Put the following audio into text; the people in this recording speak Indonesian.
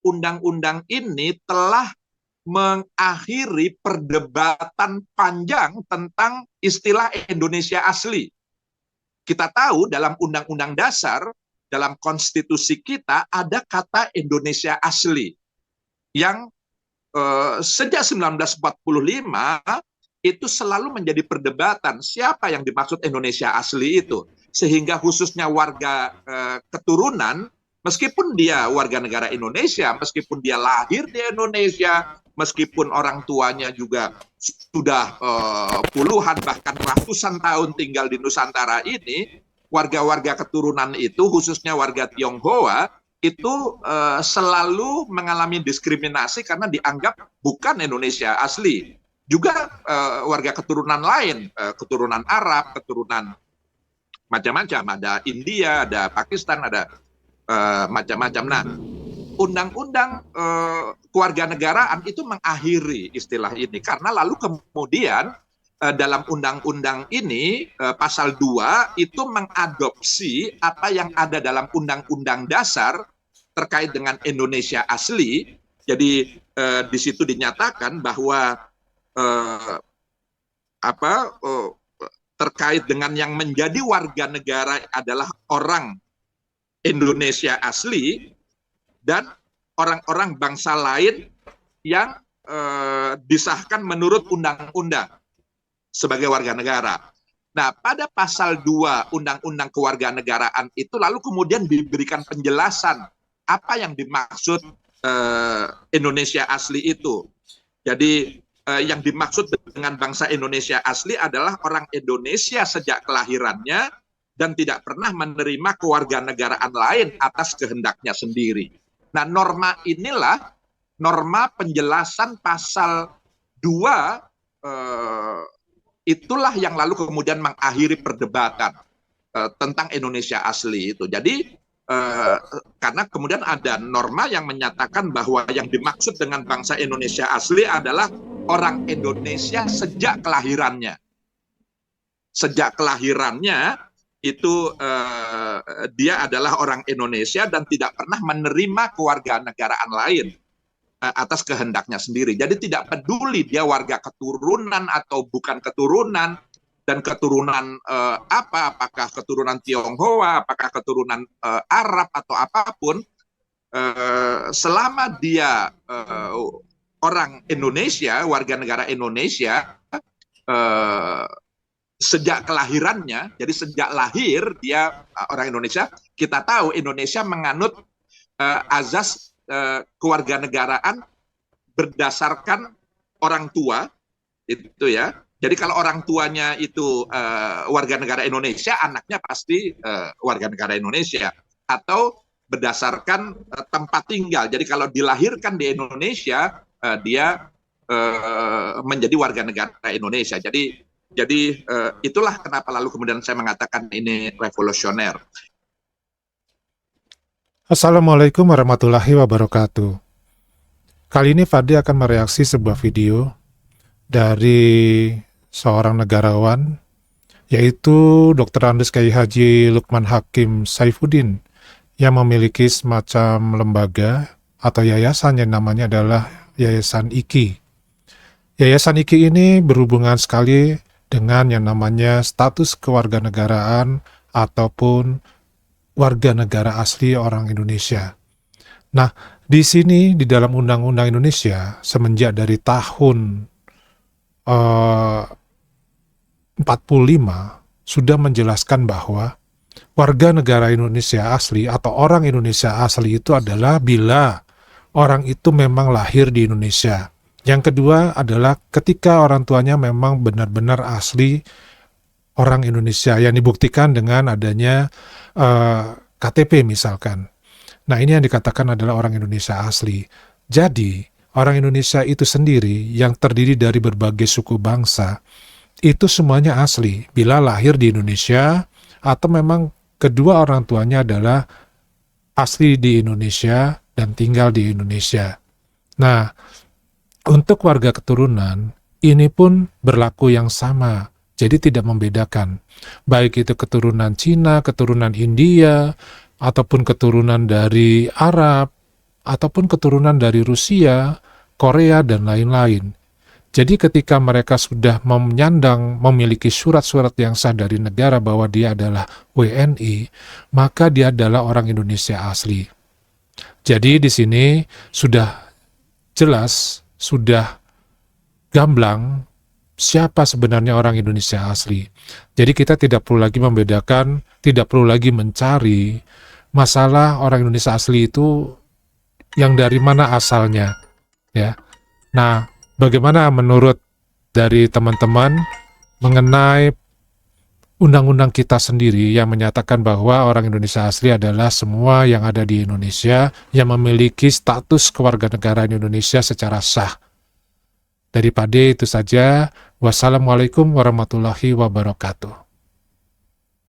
undang-undang ini telah mengakhiri perdebatan panjang tentang istilah Indonesia asli. Kita tahu dalam Undang-Undang Dasar, dalam konstitusi kita ada kata Indonesia asli yang sejak 1945 itu selalu menjadi perdebatan siapa yang dimaksud Indonesia asli itu. Sehingga khususnya warga keturunan, meskipun dia warga negara Indonesia, meskipun dia lahir di Indonesia, meskipun orang tuanya juga sudah puluhan bahkan ratusan tahun tinggal di Nusantara ini, warga-warga keturunan itu khususnya warga Tionghoa itu selalu mengalami diskriminasi karena dianggap bukan Indonesia asli. Juga warga keturunan lain, keturunan Arab, keturunan macam-macam, ada India, ada Pakistan, ada macam-macam. Nah, undang-undang kewarganegaraan itu mengakhiri istilah ini karena lalu kemudian dalam undang-undang ini pasal 2 itu mengadopsi apa yang ada dalam undang-undang dasar terkait dengan Indonesia asli. Jadi di situ dinyatakan bahwa terkait dengan yang menjadi warga negara adalah orang Indonesia asli dan orang-orang bangsa lain yang disahkan menurut undang-undang sebagai warga negara. Nah, pada pasal 2 Undang-Undang Kewarganegaraan itu lalu kemudian diberikan penjelasan apa yang dimaksud Indonesia asli itu. Jadi yang dimaksud dengan bangsa Indonesia asli adalah orang Indonesia sejak kelahirannya dan tidak pernah menerima kewarganegaraan lain atas kehendaknya sendiri. Nah, norma inilah norma penjelasan pasal 2 itulah yang lalu kemudian mengakhiri perdebatan tentang Indonesia asli itu. Jadi karena kemudian ada norma yang menyatakan bahwa yang dimaksud dengan bangsa Indonesia asli adalah orang Indonesia sejak kelahirannya. Sejak kelahirannya itu dia adalah orang Indonesia dan tidak pernah menerima kewarganegaraan lain atas kehendaknya sendiri. Jadi tidak peduli dia warga keturunan atau bukan keturunan, dan keturunan apakah keturunan Tionghoa, apakah keturunan Arab atau apapun, selama dia orang Indonesia, warga negara Indonesia, sejak kelahirannya, jadi sejak lahir dia orang Indonesia. Kita tahu Indonesia menganut azas kewarganegaraan berdasarkan orang tua, itu ya. Jadi kalau orang tuanya itu warga negara Indonesia, anaknya pasti warga negara Indonesia. Atau berdasarkan tempat tinggal. Jadi kalau dilahirkan di Indonesia, dia menjadi warga negara Indonesia. Jadi itulah kenapa lalu kemudian saya mengatakan ini revolusioner. Assalamualaikum warahmatullahi wabarakatuh. Kali ini Fadli akan mereaksi sebuah video dari seorang negarawan, yaitu Dr. Andes Kiai Haji Lukman Hakim Saifuddin, yang memiliki semacam lembaga atau yayasan yang namanya adalah Yayasan IKI. Yayasan IKI ini berhubungan sekali dengan yang namanya status kewarganegaraan ataupun warga negara asli orang Indonesia. Nah, di sini di dalam Undang-Undang Indonesia semenjak dari tahun 45 sudah menjelaskan bahwa warga negara Indonesia asli atau orang Indonesia asli itu adalah bila orang itu memang lahir di Indonesia. Yang kedua adalah ketika orang tuanya memang benar-benar asli orang Indonesia yang dibuktikan dengan adanya KTP misalkan. Nah, ini yang dikatakan adalah orang Indonesia asli. Jadi, orang Indonesia itu sendiri yang terdiri dari berbagai suku bangsa, itu semuanya asli bila lahir di Indonesia atau memang kedua orang tuanya adalah asli di Indonesia dan tinggal di Indonesia. Nah, untuk warga keturunan, ini pun berlaku yang sama. Jadi tidak membedakan. Baik itu keturunan Cina, keturunan India, ataupun keturunan dari Arab, ataupun keturunan dari Rusia, Korea, dan lain-lain. Jadi ketika mereka sudah menyandang memiliki surat-surat yang sah dari negara bahwa dia adalah WNI, maka dia adalah orang Indonesia asli. Jadi di sini sudah jelas, sudah gamblang siapa sebenarnya orang Indonesia asli. Jadi kita tidak perlu lagi membedakan, tidak perlu lagi mencari masalah orang Indonesia asli itu yang dari mana asalnya, ya. Nah, bagaimana menurut dari teman-teman mengenai undang-undang kita sendiri yang menyatakan bahwa orang Indonesia asli adalah semua yang ada di Indonesia yang memiliki status kewarganegaraan Indonesia secara sah. Daripada itu saja, wassalamualaikum warahmatullahi wabarakatuh.